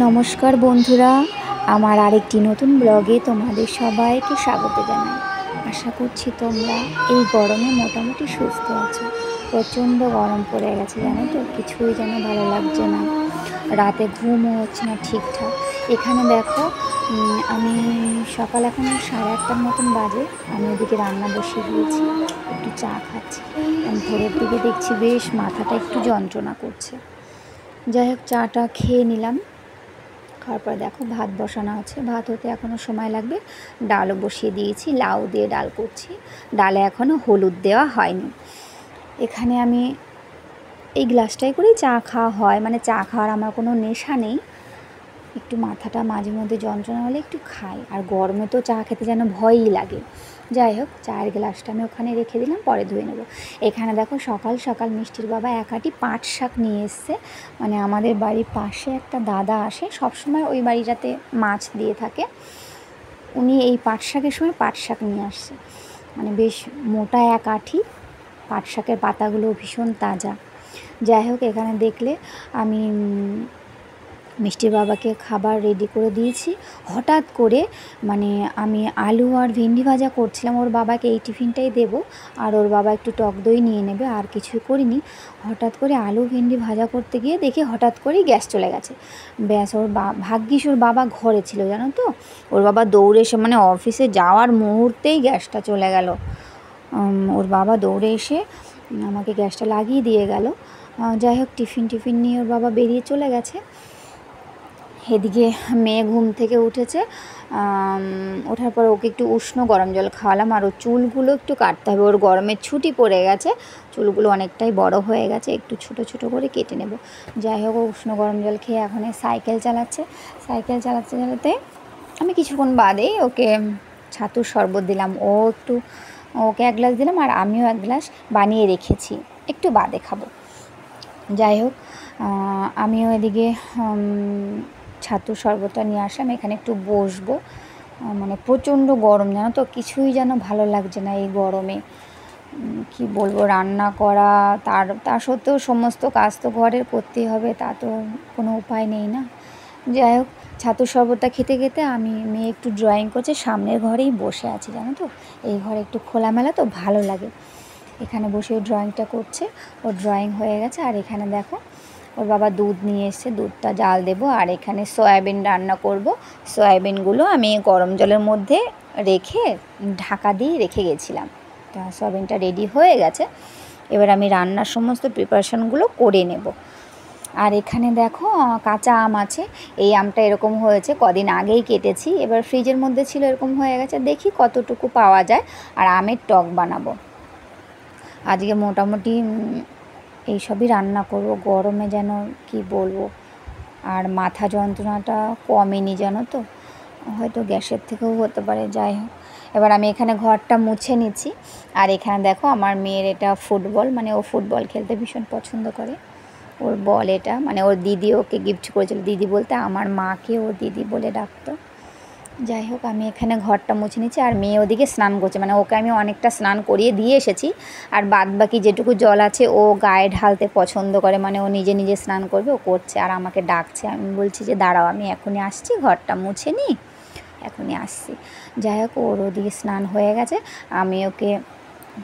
নমস্কার বন্ধুরা, আমার আরেকটি নতুন ব্লগে তোমাদের সবাইকে স্বাগত জানাই। আশা করছি তোমরা এই গরমে মোটামুটি সুস্থ আছো। প্রচণ্ড গরম পড়ে গেছে, জানো তো, কিছুই যেন ভালো লাগছে না, রাতে ঘুমও হচ্ছে না ঠিকঠাক। এখানে দেখো, আমি সকাল এখন 8:30টার মতন বাজে, আমি ওদিকে রান্না বসিয়ে দিয়েছি, একটু চা খাচ্ছি। ভোরের দিকে দেখছি বেশ মাথাটা একটু যন্ত্রণা করছে। যাই হোক, চাটা খেয়ে নিলাম। খাওয়ার পর দেখো ভাত বসানো আছে, ভাত হতে এখনও সময় লাগবে। ডালও বসিয়ে দিয়েছি, লাউ দিয়ে ডাল করছি। ডালে এখনও হলুদ দেওয়া হয়নি। এখানে আমি এই গ্লাসটাই করেই চা খাওয়া হয়, মানে চা খাওয়ার আমার কোনো নেশা নেই, একটু মাথাটা মাঝে মধ্যে যন্ত্রণা হলে একটু খাই, আর গরমে তো চা খেতে যেন ভয়ই লাগে। যাই হোক, চায়ের গ্লাসটা আমি ওখানে রেখে দিলাম, পরে ধুয়ে নেব। এখানে দেখো সকাল সকাল মিষ্টির বাবা এক আঁটি পাট শাক নিয়ে এসছে। মানে আমাদের বাড়ির পাশে একটা দাদা আসে, সবসময় ওই বাড়িটাতে মাছ দিয়ে থাকে। উনি এই পাট শাকের সময় পাট শাক নিয়ে আসছে, মানে বেশ মোটা এক আঁটি। পাট শাকের পাতাগুলো ভীষণ তাজা। যাই হোক, এখানে দেখলে আমি মিষ্টির বাবাকে খাবার রেডি করে দিয়েছি। হঠাৎ করে মানে আমি আলু আর ভেন্ডি ভাজা করছিলাম, ওর বাবাকে এই টিফিনটাই দেব, আর ওর বাবা একটু টক দই নিয়ে নেবে, আর কিছুই করিনি। হঠাৎ করে আলু ভেন্ডি ভাজা করতে গিয়ে দেখি হঠাৎ করেই গ্যাস চলে গেছে। ব্যাস, ভাগ্যিস ওর বাবা ঘরে ছিল, জানো তো। ওর বাবা দৌড়ে এসে, মানে অফিসে যাওয়ার মুহূর্তেই গ্যাসটা চলে গেল। ওর বাবা দৌড়ে এসে আমাকে গ্যাসটা লাগিয়ে দিয়ে গেল। যাই হোক, টিফিন নিয়ে ওর বাবা বেরিয়ে চলে গেছে। এদিকে মেয়ে ঘুম থেকে উঠেছে, ওঠার পর ওকে একটু উষ্ণ গরম জল খাওয়ালাম, আর ওর চুলগুলো একটু কাটতে হবে, ওর গরমের ছুটি পড়ে গেছে, চুলগুলো অনেকটাই বড় হয়ে গেছে, একটু ছোট ছোট করে কেটে নেব। যাই হোক, উষ্ণ গরম জল খেয়ে এখন সাইকেল চালাচ্ছে। সাইকেল চালাতে চালাতে আমি কিছুক্ষণ বাদেই ওকে ছাতুর শরবত দিলাম। ওকে এক গ্লাস দিলাম, আর আমিও এক গ্লাস বানিয়ে রেখেছি, একটু বাদে খাবো। যাই হোক, আমিও এদিকে ছাতুর শরবতটা নিয়ে আসলাম, এখানে একটু বসবো। মানে প্রচণ্ড গরম, জানো তো, কিছুই যেন ভালো লাগছে না এই গরমে। কি বলবো, রান্না করা, তা সত্ত্বেও সমস্ত কাজ তো ঘরের করতেই হবে, তা তো কোনো উপায় নেই না। যাই হোক, ছাতুর শরবতটা খেতে খেতে মেয়ে একটু ড্রয়িং করছে, সামনের ঘরেই বসে আছি, জানো তো, এই ঘরে একটু খোলামেলা তো ভালো লাগে। এখানে বসে ড্রয়িংটা করছে, ওর ড্রয়িং হয়ে গেছে। আর এখানে দেখো ওর বাবা দুধ নিয়ে এসছে, দুধটা জাল দেবো, আর এখানে সয়াবিন রান্না করব। সয়াবিনগুলো আমি গরম জলের মধ্যে রেখে ঢাকা দিয়ে রেখে গেছিলাম, তা সয়াবিনটা রেডি হয়ে গেছে। এবার আমি রান্নার সমস্ত প্রিপারেশানগুলো করে নেব। আর এখানে দেখো কাঁচা আম আছে, এই আমটা এরকম হয়েছে, কদিন আগেই কেটেছি, এবার ফ্রিজের মধ্যে ছিল, এরকম হয়ে গেছে, দেখি কতটুকু পাওয়া যায়। আর আমের টক বানাবো আজকে, মোটামুটি এইসবই রান্না করব। গরমে যেন কি বলবো, আর মাথা যন্ত্রণাটা কমেনি, জানো তো, হয়তো গ্যাসের থেকেও হতে পারে। যাই হোক, এবার আমি এখানে ঘরটা মুছে নিচ্ছি। আর এখানে দেখো আমার মেয়ের এটা ফুটবল, মানে ও ফুটবল খেলতে ভীষণ পছন্দ করে। ওর বল এটা, মানে ওর দিদি ওকে গিফট করেছিল, দিদি বলতে আমার মাকে ওর দিদি বলে ডাকতো। যাই হোক, আমি এখানে ঘরটা মুছে নিচ্ছি, আর মেয়ে ওদিকে স্নান করছে, মানে ওকে আমি অনেকটা স্নান করিয়ে দিয়ে এসেছি, আর বাদ বাকি যেটুকু জল আছে ও গায়ে ঢালতে পছন্দ করে, মানে ও নিজে নিজে স্নান করবে, ও করছে, আর আমাকে ডাকছে। আমি বলছি যে দাঁড়াও, আমি এখনই আসছি, ঘরটা মুছে নিই, এখনই আসছি। যাই হোক, ওর ওদিকে স্নান হয়ে গেছে, আমি ওকে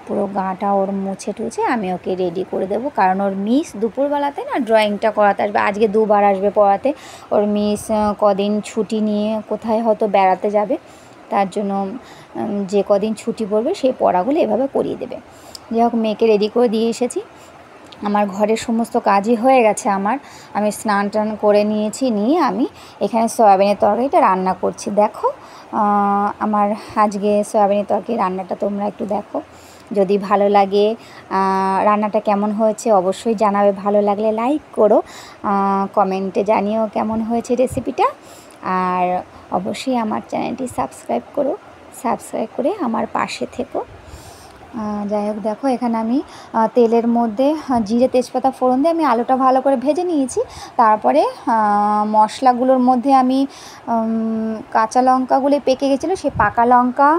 পুরো গাটা ওর মুছে টুছে আমি ওকে রেডি করে দেবো, কারণ ওর মিস দুপুরবেলাতে না ড্রয়িংটা করাতে আসবে, আজকে 2বার আসবে পড়াতে। ওর মিস কদিন ছুটি নিয়ে কোথায় হয়তো বেড়াতে যাবে, তার জন্য যে কদিন ছুটি পড়বে সেই পড়াগুলো এভাবে করিয়ে দেবে। যাই হোক, মেয়েকে রেডি করে দিয়ে এসেছি, আমার ঘরের সমস্ত কাজই হয়ে গেছে। আমি স্নান টান করে নিয়ে আমি এখানে সয়াবিনের তরকারিটা রান্না করছি। দেখো, আমার আজকে সয়াবিনের তরকারি রান্নাটা তোমরা একটু দেখো, যদি ভালো লাগে, রান্নাটা কেমন হয়েছে অবশ্যই জানাবে, ভালো লাগলে লাইক করো, কমেন্টে জানিও কেমন হয়েছে রেসিপিটা, আর অবশ্যই আমার চ্যানেলটি সাবস্ক্রাইব করে আমার পাশে থেকো। যাই হোক, দেখো এখানে আমি তেলের মধ্যে জিরে তেজপাতা ফোড়ন দিয়ে আমি আলুটা ভালো করে ভেজে নিয়েছি। তারপরে মশলাগুলোর মধ্যে আমি কাঁচা লঙ্কাগুলো পেকে গেছিলো, সেই পাকা লঙ্কা,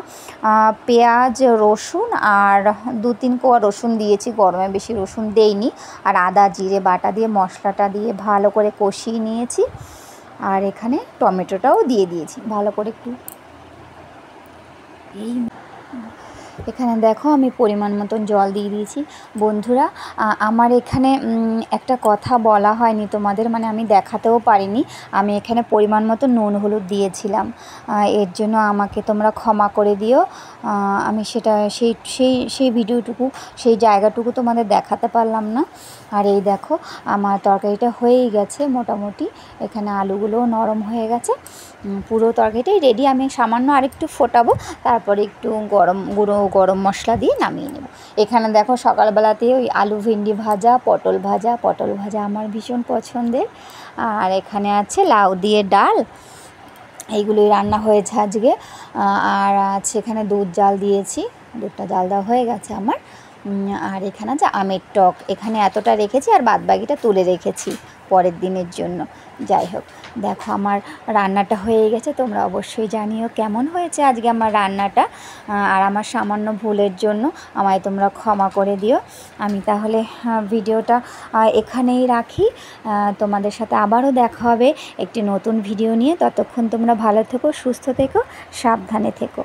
পেঁয়াজ, রসুন, আর 2-3 কোয়া রসুন দিয়েছি, গরমে বেশি রসুন দেইনি, আর আদা জিরে বাটা দিয়ে মশলাটা দিয়ে ভালো করে কষিয়ে নিয়েছি। আর এখানে টমেটোটাও দিয়ে দিয়েছি ভালো করে একটু। এই এখানে দেখো আমি পরিমাণ মতন জল দিয়ে দিয়েছি। বন্ধুরা, আমার এখানে একটা কথা বলা হয়নি তোমাদের, মানে আমি দেখাতেও পারিনি। আমি এখানে পরিমাণ মতো নুন হলুদ দিয়েছিলাম, এর জন্য আমাকে তোমরা ক্ষমা করে দিও। আমি সেটা সেই ভিডিওটুকু, সেই জায়গাটুকু তোমাদের দেখাতে পারলাম না। আর এই দেখো আমার তরকারিটা হয়েই গেছে মোটামুটি। এখানে আলুগুলোও নরম হয়ে গেছে, পুরো তরকারিটাই রেডি। আমি সামান্য আরেকটু ফোটাবো, তারপরে একটু গরম মশলা দিয়ে নামিয়ে নেব। এখানে দেখো সকালবেলাতে ওই আলু ভেন্ডি ভাজা, পটল ভাজা আমার ভীষণ পছন্দের। আর এখানে আছে লাউ দিয়ে ডাল, এইগুলোই রান্না হয়েছে আজকে। আর আছে এখানে দুধ জাল দিয়েছি, দুধটা জাল দেওয়া হয়ে গেছে আমার। আর এখানে আছে আমের টক, এখানে এতটা রেখেছি আর বাদবাকিটা তুলে রেখেছি পরের দিনের জন্য। যাই হোক, দেখো আমার রান্নাটা হয়ে গেছে। তোমরা অবশ্যই জানিও কেমন হয়েছে আজকে আমার রান্নাটা। আর আমার সামান্য ভুলের জন্য আমায় তোমরা ক্ষমা করে দিও। আমি তাহলে ভিডিওটা এখানেই রাখি। তোমাদের সাথে আবারও দেখা হবে একটি নতুন ভিডিও নিয়ে। ততক্ষণ তোমরা ভালো থেকো, সুস্থ থেকো, সাবধানে থেকো।